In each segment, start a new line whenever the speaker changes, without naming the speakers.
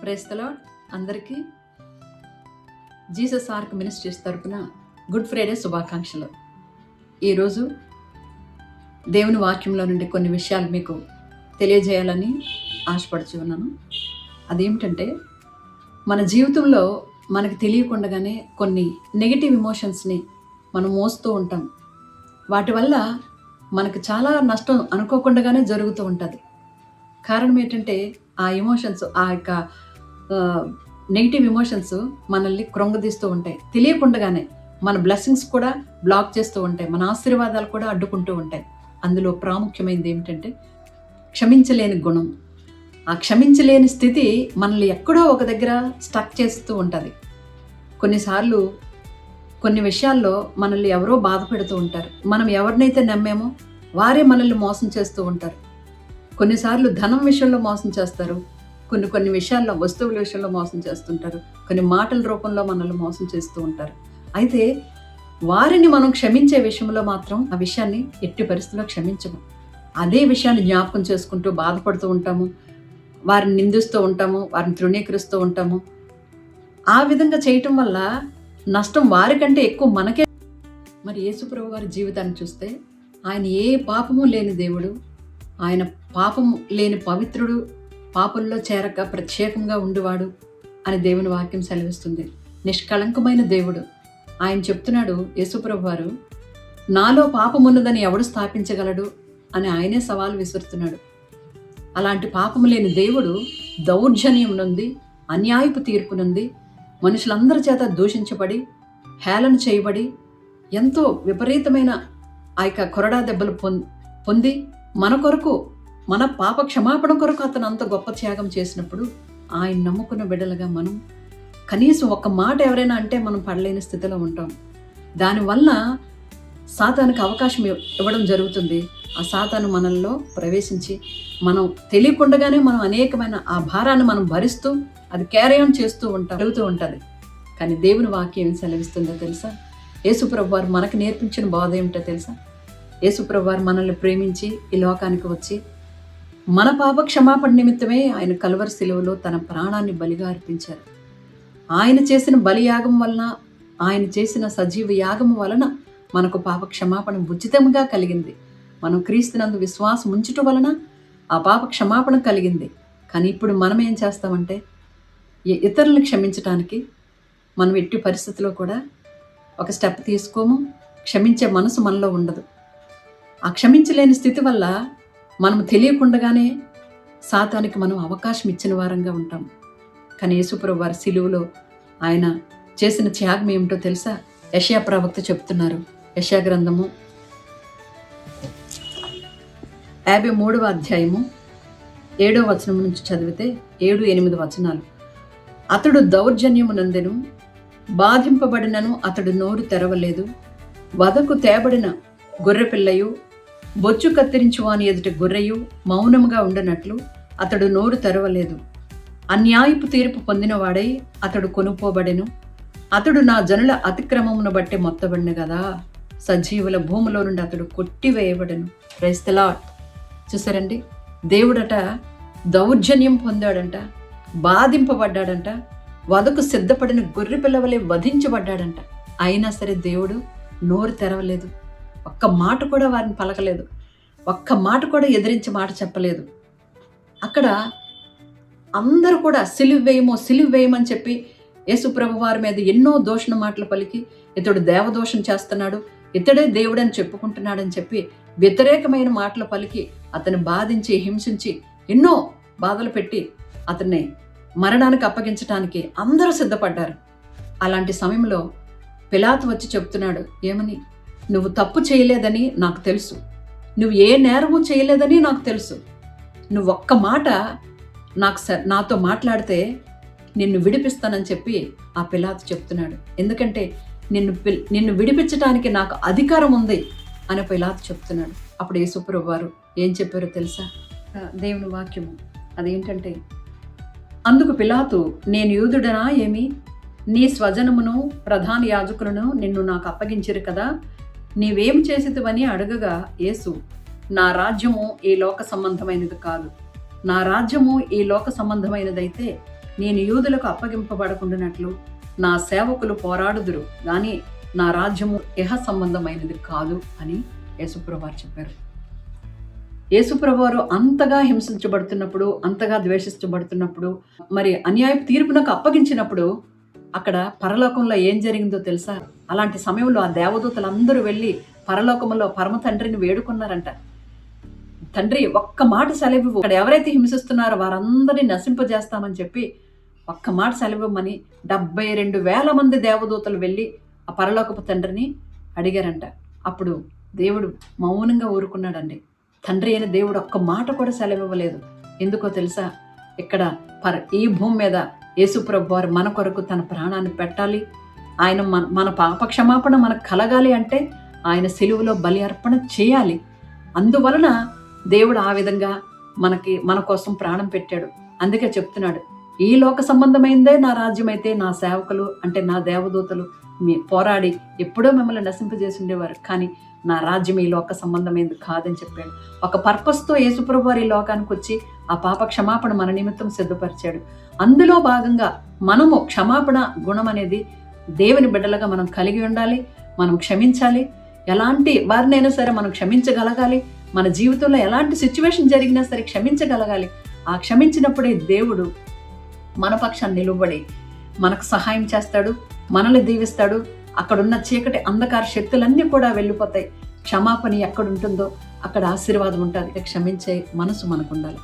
Praise the Lord. అందరికీ Jesus Ark Ministries తరపున Good Friday శుభాకాంక్షలు. ఈరోజు దేవుని వాక్యంలో నుండి కొన్ని విషయాలు మీకు తెలియజేయాలని ఆశపడుచు ఉన్నాను. అదేమిటంటే, మన జీవితంలో మనకు తెలియకుండానే కొన్ని నెగిటివ్ ఎమోషన్స్ని మనం మోస్తూ ఉంటాం. వాటి వల్ల మనకు చాలా నష్టం అనుకోకుండానే జరుగుతూ ఉంటుంది. కారణం ఏంటంటే, ఆ ఎమోషన్స్, ఆ యొక్క నెగిటివ్ ఎమోషన్స్ మనల్ని కృంగదీస్తూ ఉంటాయి. తెలియకుండానే మన బ్లెస్సింగ్స్ కూడా బ్లాక్ చేస్తూ ఉంటాయి, మన ఆశీర్వాదాలు కూడా అడ్డుకుంటూ ఉంటాయి. అందులో ప్రాముఖ్యమైనది ఏమిటంటే క్షమించలేని గుణం. ఆ క్షమించలేని స్థితి మనల్ని ఎక్కడో ఒక దగ్గర స్టక్ చేస్తూ ఉంటుంది. కొన్నిసార్లు కొన్ని విషయాల్లో మనల్ని ఎవరో బాధ పెడుతూ ఉంటారు. మనం ఎవరినైతే నమ్మామో వారే మనల్ని మోసం చేస్తూ ఉంటారు. కొన్నిసార్లు ధనం విషయంలో మోసం చేస్తారు, కొన్ని విషయాల్లో వస్తువుల విషయంలో మోసం చేస్తుంటారు, కొన్ని మాటల రూపంలో మనల్ని మోసం చేస్తూ ఉంటారు. అయితే వారిని మనం క్షమించే విషయంలో మాత్రం ఆ విషయాన్ని ఎట్టి పరిస్థితుల్లో క్షమించము. అదే విషయాన్ని జ్ఞాపకం చేసుకుంటూ బాధపడుతూ ఉంటాము, వారిని నిందిస్తూ ఉంటాము, వారిని తృణీకరిస్తూ ఉంటాము. ఆ విధంగా చేయటం వల్ల నష్టం వారికంటే ఎక్కువ మనకే. మరి యేసుప్రభు వారి జీవితాన్ని చూస్తే, ఆయన ఏ పాపము లేని దేవుడు, ఆయన పాపము లేని పవిత్రుడు, పాపంలో చేరక ప్రత్యేకంగా ఉండువాడు అని దేవుని వాక్యం సెలవిస్తుంది. నిష్కళంకమైన దేవుడు. ఆయన చెప్తున్నాడు, యేసుప్రభు వారు, నాలో పాపమున్నదని ఎవడు స్థాపించగలడు అని ఆయనే సవాలు విసురుతున్నాడు. అలాంటి పాపము లేని దేవుడు దౌర్జన్యం నుండి, అన్యాయపు తీర్పు నుండి, మనుషులందరి చేత దూషించబడి, హేళన చేయబడి, ఎంతో విపరీతమైన ఆ యొక్క కొరడా దెబ్బలు పొంది మన కొరకు, మన పాప క్షమాపణ కొరకు అతను అంత గొప్ప త్యాగం చేసినప్పుడు, ఆయన నమ్ముకున్న బిడ్డలుగా మనం కనీసం ఒక్క మాట ఎవరైనా అంటే మనం పడలేని స్థితిలో ఉంటాం. దానివల్ల సాతానుకి అవకాశం ఇవ్వడం జరుగుతుంది. ఆ సాతాను మనల్లో ప్రవేశించి మనం తెలియకుండానే మనం అనేకమైన ఆ భారాన్ని మనం భరిస్తూ అది క్యారీ ఆన్ చేస్తూ జరుగుతూ ఉంటుంది. కానీ దేవుని వాక్యం ఏం సెలవిస్తుందో తెలుసా? యేసుప్రభు వారు మనకు నేర్పించిన బోధ ఏమిటో తెలుసా? యేసుప్రభు వారు మనల్ని ప్రేమించి ఈ లోకానికి వచ్చి మన పాప క్షమాపణ నిమిత్తమే ఆయన కల్వరి శిలువలో తన ప్రాణాన్ని బలిగా అర్పించారు. ఆయన చేసిన బలియాగం వలన, ఆయన చేసిన సజీవ యాగం వలన మనకు పాప క్షమాపణ ఉచితంగా కలిగింది. మనం క్రీస్తునందు విశ్వాసం ఉంచటం వలన ఆ పాప క్షమాపణ కలిగింది. కానీ ఇప్పుడు మనం ఏం చేస్తామంటే, ఇతరులను క్షమించటానికి మనం ఎట్టి పరిస్థితిలో కూడా ఒక స్టెప్ తీసుకోము. క్షమించే మనసు మనలో ఉండదు. ఆ క్షమించలేని స్థితి వల్ల మనం తెలియకుండానే సాతానికి మనం అవకాశం ఇచ్చిన వారంగా ఉంటాం. కానీ యేసుప్రభు వారి సిలువలో ఆయన చేసిన త్యాగం ఏమిటో తెలుసా? యెషయా ప్రవక్త చెప్తున్నారు. యెషయా గ్రంథము 53వ అధ్యాయము 7వ వచనం నుంచి చదివితే 7-8 వచనాలు. అతడు దౌర్జన్యము నందెను, బాధింపబడినను అతడు నోరు తెరవలేదు. వదకు తేబడిన గొర్రెపిల్లయు, బొచ్చు కత్తిరించు వాని ఎదుట గొర్రెయు మౌనముగా ఉండనట్లు అతడు నోరు తెరవలేదు. అన్యాయపు తీర్పు పొందినవాడై అతడు కొనుపోబడెను. అతడు నా జనుల అతిక్రమమును బట్టి మొత్తబడిన కదా, సజీవుల భూమిలో నుండి అతడు కొట్టివేయబడెను. Praise the lord. చూసారండి, దేవుడట దౌర్జన్యం పొందాడంట, బాధింపబడ్డాడంట, వదకు సిద్ధపడిన గొర్రె పిల్లవలే వధించబడ్డాడంట. అయినా సరే దేవుడు నోరు తెరవలేదు. ఒక్క మాట కూడా వారిని పలకలేదు. ఒక్క మాట కూడా ఎదిరించి మాట చెప్పలేదు. అక్కడ అందరూ కూడా సిలువ వేయమని చెప్పి యేసుప్రభు వారి మీద ఎన్నో దూషణ మాటలు పలికి, ఇతడు దేవదోషం చేస్తున్నాడు, ఇతడే దేవుడని చెప్పుకుంటున్నాడని చెప్పి వ్యతిరేకమైన మాటలు పలికి అతన్ని బాధించి, హింసించి, ఎన్నో బాధలు పెట్టి అతన్ని మరణానికి అప్పగించడానికి అందరూ సిద్ధపడ్డారు. అలాంటి సమయంలో పిలాతు వచ్చి చెప్తున్నాడు, ఏమని? నువ్వు తప్పు చేయలేదని నాకు తెలుసు, నువ్వు ఏ నేరము చేయలేదని నాకు తెలుసు. నువ్వు ఒక్క మాట నాతో మాట్లాడితే నిన్ను విడిపిస్తానని చెప్పి ఆ పిలాతు చెప్తున్నాడు. ఎందుకంటే నిన్ను విడిపించడానికి నాకు అధికారం ఉంది అని పిలాతు చెప్తున్నాడు. అప్పుడు యేసుప్రభు వారు ఏం చెప్పారో తెలుసా? దేవుని వాక్యము అదేంటంటే, అందుకు పిలాతు, నేను యూదుడనా ఏమి? నీ స్వజనమును ప్రధాన యాజకులను నిన్ను నాకు అప్పగించిరు కదా, నీవేం చేసితివని అడగగా యేసు, నా రాజ్యము ఈ లోక సంబంధమైనది కాదు. నా రాజ్యము ఈ లోక సంబంధమైనదైతే నేను యూదులకు అప్పగింపబడకుండానట్లు నా సేవకులు పోరాడుదురు కానీ నా రాజ్యము ఇహ సంబంధమైనది కాదు అని యేసుప్రభు వారు చెప్పారు. యేసుప్రభు వారు అంతగా హింసించబడుతున్నప్పుడు, అంతగా ద్వేషించబడుతున్నప్పుడు, మరి అన్యాయపు తీర్పునకు అప్పగించినప్పుడు అక్కడ పరలోకంలో ఏం జరిగిందో తెలుసా? అలాంటి సమయంలో ఆ దేవదూతలందరూ వెళ్ళి పరలోకంలో పరమ తండ్రిని వేడుకున్నారంట. తండ్రి, ఒక్క మాట సెలవివ్వు, అక్కడ ఎవరైతే హింసిస్తున్నారో వారందరినీ నశింపజేస్తామని చెప్పి ఒక్క మాట సెలవివ్వమని 72,000 మంది దేవదూతలు వెళ్ళి ఆ పరలోకపు తండ్రిని అడిగారంట. అప్పుడు దేవుడు మౌనంగా ఊరుకున్నాడండి. తండ్రి అయిన దేవుడు ఒక్క మాట కూడా సెలవివ్వలేదు. ఎందుకో తెలుసా? ఇక్కడ ఈ భూమి మీద యేసుప్రభు వారు మన కొరకు తన ప్రాణాన్ని పెట్టాలి, ఆయన మన పాప క్షమాపణ మనకు కలగాలి అంటే ఆయన సిలువలో బలి అర్పణ చేయాలి. అందువలన దేవుడు ఆ విధంగా మన కోసం ప్రాణం పెట్టాడు. అందుకే చెప్తున్నాడు, ఈ లోక సంబంధమైందే నా రాజ్యం అయితే నా సేవకులు అంటే నా దేవదూతలు పోరాడి ఎప్పుడో మిమ్మల్ని నశింపజేసి ఉండేవారు, కానీ నా రాజ్యం ఈ లోక సంబంధమైంది కాదని చెప్పాడు. ఒక పర్పస్తో యేసుప్రభు వారు ఈ లోకానికి వచ్చి ఆ పాప క్షమాపణ మన నిమిత్తం సిద్ధపరిచాడు. అందులో భాగంగా మనము క్షమాపణ గుణం అనేది దేవుని బిడ్డలుగా మనం కలిగి ఉండాలి. మనం క్షమించాలి. ఎలాంటి వారినైనా సరే మనం క్షమించగలగాలి. మన జీవితంలో ఎలాంటి సిచ్యువేషన్ జరిగినా సరే క్షమించగలగాలి. ఆ క్షమించినప్పుడే దేవుడు మన పక్షాన్ని నిలబడి మనకు సహాయం చేస్తాడు, మనల్ని దీవిస్తాడు. అక్కడున్న చీకటి అంధకార శక్తులన్నీ కూడా వెళ్ళిపోతాయి. క్షమాపణ ఎక్కడుంటుందో అక్కడ ఆశీర్వాదం ఉంటుంది. క్షమించే మనసు మనకు ఉండాలి.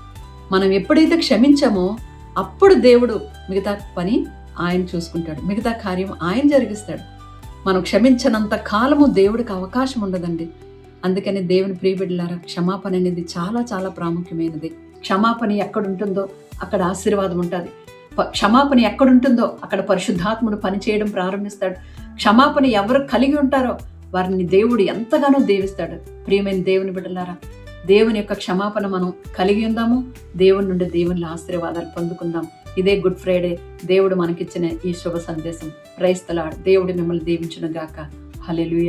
మనం ఎప్పుడైతే క్షమించామో అప్పుడు దేవుడు మిగతా పని ఆయన చూసుకుంటాడు, మిగతా కార్యం ఆయన జరిగిస్తాడు. మనం క్షమించనంత కాలము దేవుడికి అవకాశం ఉండదండి. అందుకని దేవుని ప్రియబిడ్డలారా, క్షమాపణ అనేది చాలా చాలా ప్రాముఖ్యమైనది. క్షమాపణ ఎక్కడుంటుందో అక్కడ ఆశీర్వాదం ఉంటుంది. క్షమాపణ ఎక్కడుంటుందో అక్కడ పరిశుద్ధాత్ముడు పనిచేయడం ప్రారంభిస్తాడు. క్షమాపణ ఎవరు కలిగి ఉంటారో వారిని దేవుడు ఎంతగానో దీవిస్తాడు. ప్రియమైన దేవుని బిడ్డలారా, దేవుని యొక్క క్షమాపణ మనం కలిగి ఉందాము. దేవుని నుండి దేవుని ఆశీర్వాదాలు పొందుకుందాం. ఇదే గుడ్ ఫ్రైడే, దేవుడు మనకిచ్చిన ఈ శుభ సందేశం. Praise the Lord. దేవుడు మిమ్మల్ని దీవించును గాక. హల్లెలూయా.